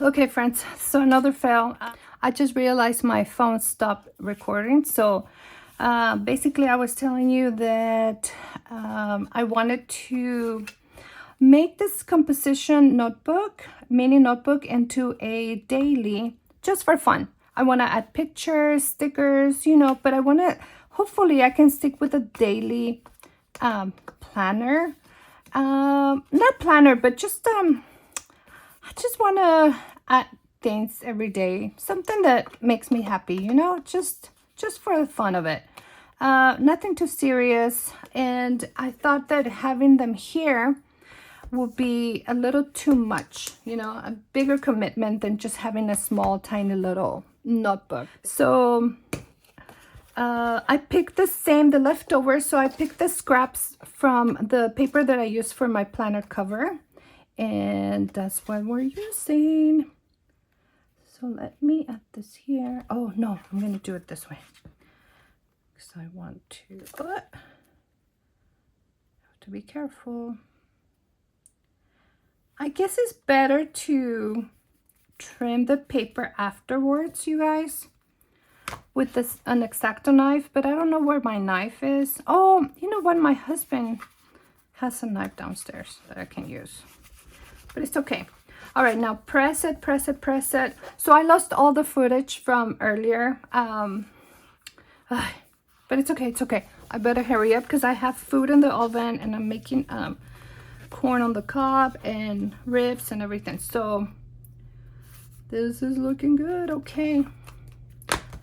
Okay, friends, so another fail. I just realized my phone stopped recording. So basically I was telling you that I wanted to make this composition notebook, mini notebook, into a daily, just for fun. I want to add pictures, stickers, but I want to, hopefully I can stick with a daily planner. Not planner, but just I just want to add things every day, something that makes me happy, just for the fun of it. Nothing too serious. And I thought that having them here would be a little too much, a bigger commitment than just having a small, tiny little notebook. So I picked the leftovers. So I picked the scraps from the paper that I used for my planner cover. And that's what we're using. So let me add this here. Oh no, I'm gonna do it this way because I want to be careful. I guess it's better to trim the paper afterwards, you guys, with an X-Acto knife, but I don't know where my knife is. Oh, you know what? My husband has a knife downstairs that I can use. But it's okay. All right, now press it, press it, press it. So I lost all the footage from earlier. But it's okay, it's okay. I better hurry up because I have food in the oven and I'm making corn on the cob and ribs and everything. So this is looking good. Okay.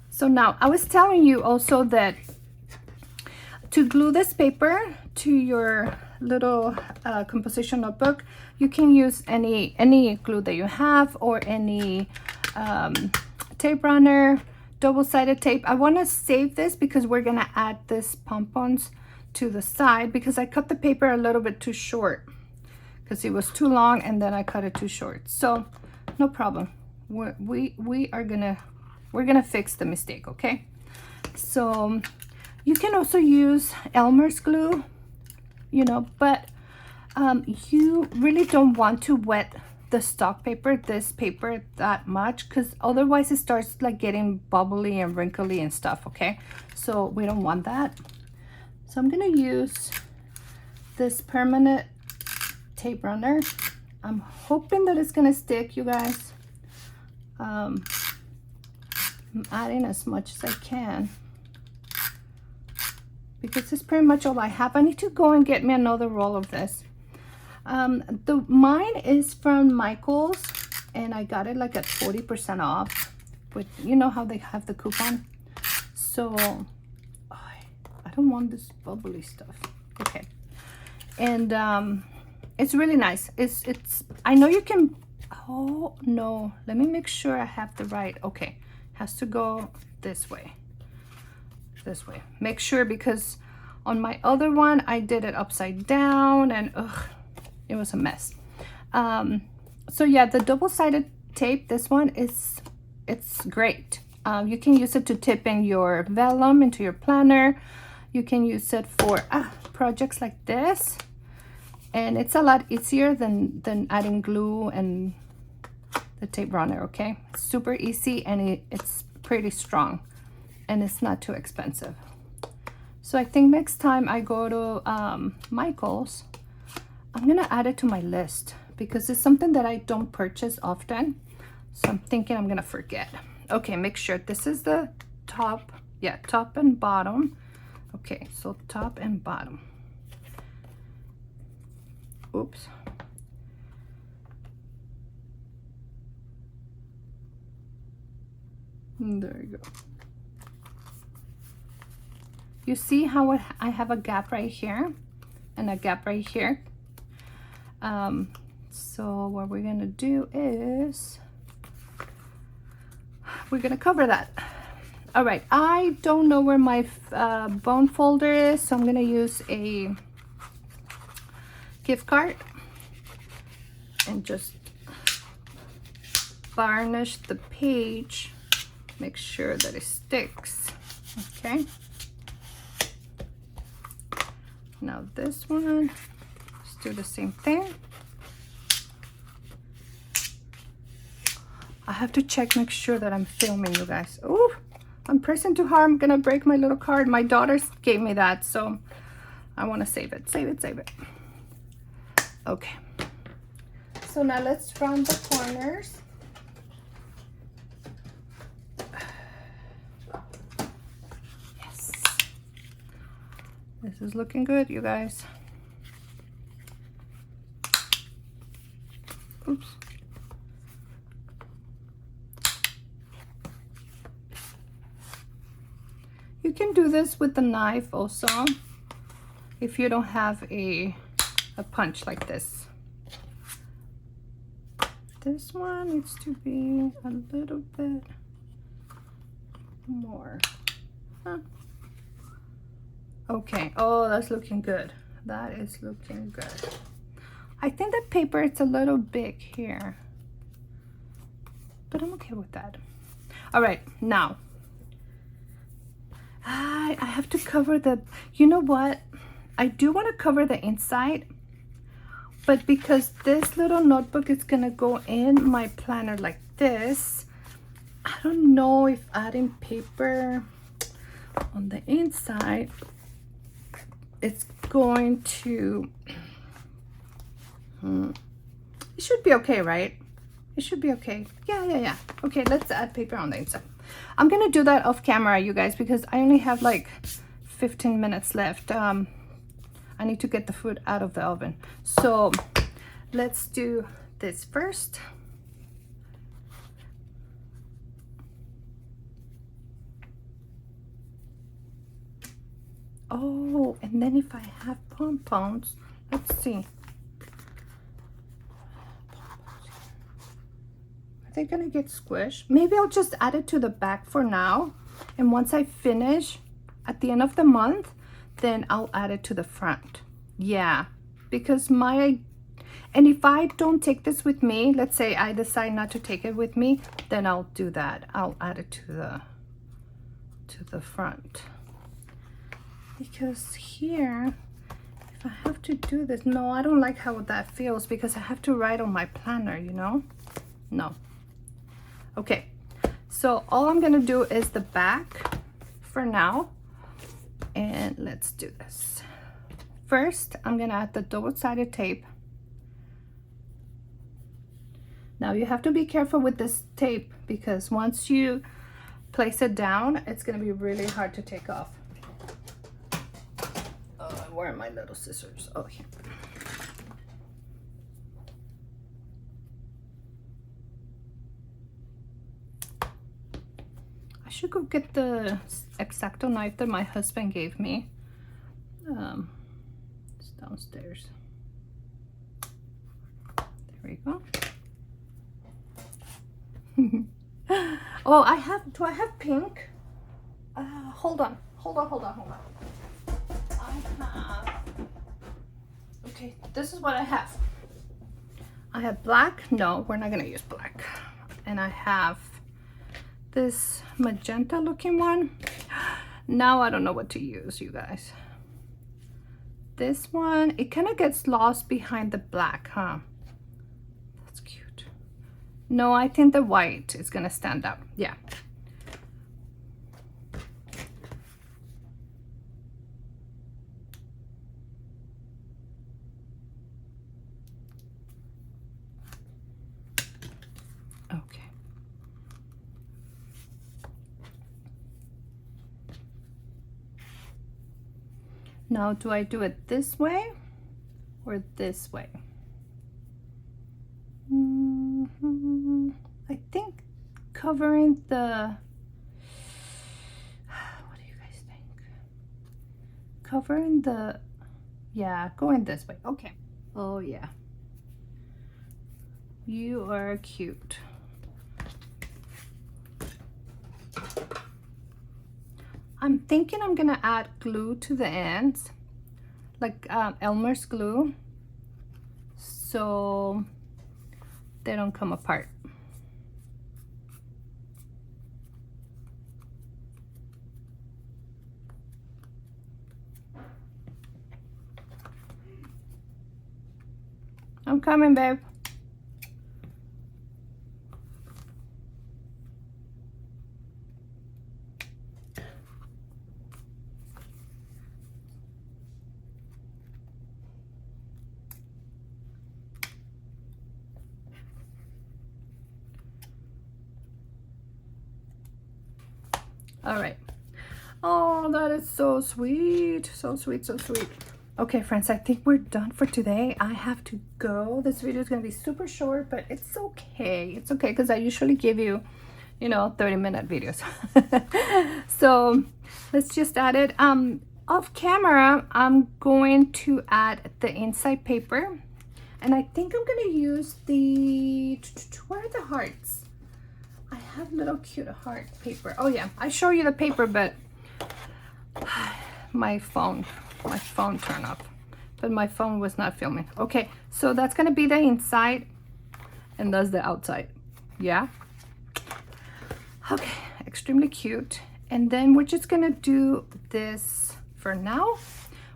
So now I was telling you also that to glue this paper to your little composition notebook, you can use any glue that you have or any tape runner, double-sided tape. I want to save this because we're gonna add this pompons to the side because I cut the paper a little bit too short because it was too long and then I cut it too short. So no problem. We're gonna fix the mistake, okay? So you can also use Elmer's glue, but you really don't want to wet the stock paper, this paper, that much, because otherwise it starts like getting bubbly and wrinkly and stuff, okay? So we don't want that. So I'm gonna use this permanent tape runner. I'm hoping that it's gonna stick, you guys. I'm adding as much as I can because it's pretty much all I have. I need to go and get me another roll of this. Mine is from Michael's and I got it like at 40% off with, how they have the coupon. So I don't want this bubbly stuff. Okay. And it's really nice. It's I know you can, oh no, let me make sure I have the right, okay. Has to go this way. Make sure, because on my other one I did it upside down and it was a mess. So yeah, the double-sided tape, this one it's great. You can use it to tip in your vellum into your planner. You can use it for projects like this, and it's a lot easier than adding glue and the tape runner. Okay, super easy, and it's pretty strong and it's not too expensive. So I think next time I go to Michael's, I'm gonna add it to my list because it's something that I don't purchase often. So I'm thinking I'm gonna forget. Okay, make sure this is the top. Yeah, top and bottom. Okay, so top and bottom. Oops. There you go. You see how I have a gap right here and a gap right here? So what we're gonna do is we're gonna cover that. All right, I don't know where my bone folder is, so I'm gonna use a gift card and just varnish the page. Make sure that it sticks. Okay. Now this one, let's do the same thing. I have to check, make sure that I'm filming, you guys. Oh, I'm pressing too hard. I'm gonna break my little card. My daughters gave me that, so I want to save it. Save it, save it. Okay. So now let's round the corners. Yes. This is looking good, you guys. Oops. You can do this with the knife also if you don't have a punch like this. This one needs to be a little bit more. Huh. Okay, oh, that's looking good. That is looking good. I think the paper is a little big here, but I'm okay with that. All right, now I have to cover the, you know what? I do want to cover the inside, but because this little notebook is gonna go in my planner like this, I don't know if adding paper on the inside, it's going to, it should be okay, right? It should be okay. Yeah. Okay, let's add paper on the inside. I'm gonna do that off camera, you guys, because I only have like 15 minutes left. I need to get the food out of the oven. So let's do this first. Oh, and then if I have pom-poms, let's see. Are they gonna get squished? Maybe I'll just add it to the back for now. And once I finish at the end of the month, then I'll add it to the front. Yeah, because and if I don't take this with me, let's say I decide not to take it with me, then I'll do that. I'll add it to the front. Because here, if I have to do this, no, I don't like how that feels because I have to write on my planner, you know? No. Okay, so all I'm gonna do is the back for now. And let's do this. First, I'm gonna add the double-sided tape. Now you have to be careful with this tape because once you place it down, it's gonna be really hard to take off. Where are my little scissors? Oh, here. I should go get the XoXo knife that my husband gave me. It's downstairs. There we go. Oh, do I have pink? Hold on. Okay, this is what I have. I have black. No, we're not gonna use black. And I have this magenta looking one. Now I don't know what to use, you guys. This one, it kind of gets lost behind the black, huh? That's cute. No, I think the white is gonna stand out. Yeah. Okay. Now, do I do it this way or this way? I think covering the, what do you guys think? Covering the, yeah, going this way. Okay. Oh, yeah. You are cute. I'm thinking I'm gonna add glue to the ends, like Elmer's glue, so they don't come apart. I'm coming, babe. All right. Oh, that is so sweet. So sweet, so sweet. Okay, friends, I think we're done for today. I have to go. This video is going to be super short, but it's okay. It's okay because I usually give you, 30-minute videos. So let's just add it. Off camera, I'm going to add the inside paper. And I think I'm going to use where are the hearts? I have little cute heart paper. Oh yeah, I show you the paper, but my phone turned off, but my phone was not filming. Okay, so that's gonna be the inside and that's the outside. Yeah, okay, extremely cute. And then we're just gonna do this for now.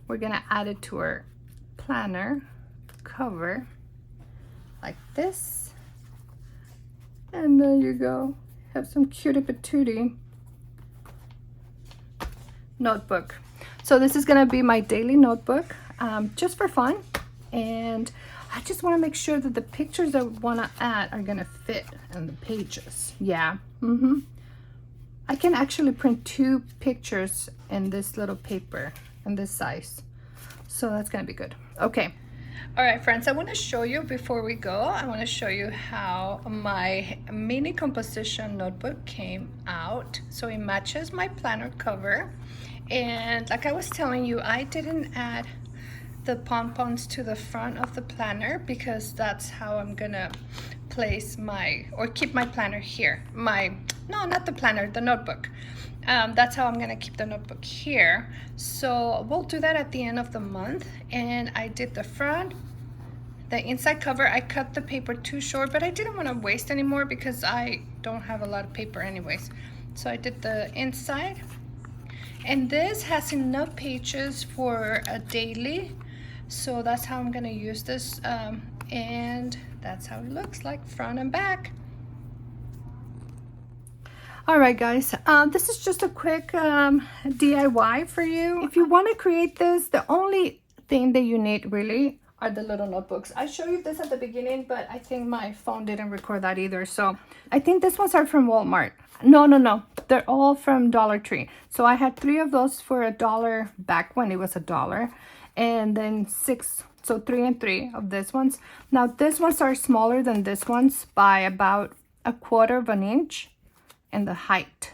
We're gonna add it to our planner cover like this, and there you go. Have some cutie patootie notebook. So this is gonna be my daily notebook, just for fun. And I just wanna make sure that the pictures I wanna add are gonna fit in the pages. Yeah, I can actually print 2 pictures in this little paper in this size. So that's gonna be good. Okay. All right, friends, I want to show you before we go. I want to show you how my mini composition notebook came out. So it matches my planner cover. And like I was telling you, I didn't add the pom-poms to the front of the planner because that's how I'm gonna place keep my planner here. No, not the planner, the notebook. That's how I'm gonna keep the notebook here. So we'll do that at the end of the month. And I did the front, the inside cover. I cut the paper too short, but I didn't want to waste anymore because I don't have a lot of paper anyways. So I did the inside. And this has enough pages for a daily. So that's how I'm gonna use this. And that's how it looks like front and back. All right, guys, this is just a quick DIY for you. If you want to create this, the only thing that you need really are the little notebooks. I showed you this at the beginning, but I think my phone didn't record that either. So I think these ones are from Walmart. No, they're all from Dollar Tree. So I had 3 of those for $1 back when it was $1, and then 6, so 3 and 3 of these ones. Now these ones are smaller than these ones by about 1/4 of an inch in the height,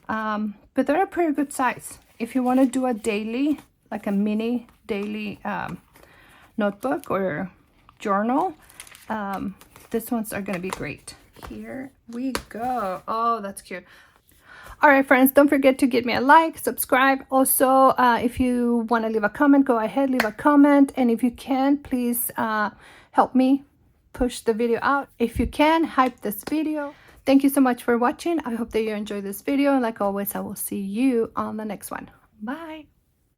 but they're a pretty good size if you want to do a daily, like a mini daily notebook or journal. These ones are going to be great. Here we go. Oh, that's cute. All right, friends, don't forget to give me a like, subscribe. Also, if you want to leave a comment, go ahead, leave a comment. And if you can, please help me push the video out. If you can, hype this video. Thank you so much for watching. I hope that you enjoyed this video. And like always, I will see you on the next one. Bye.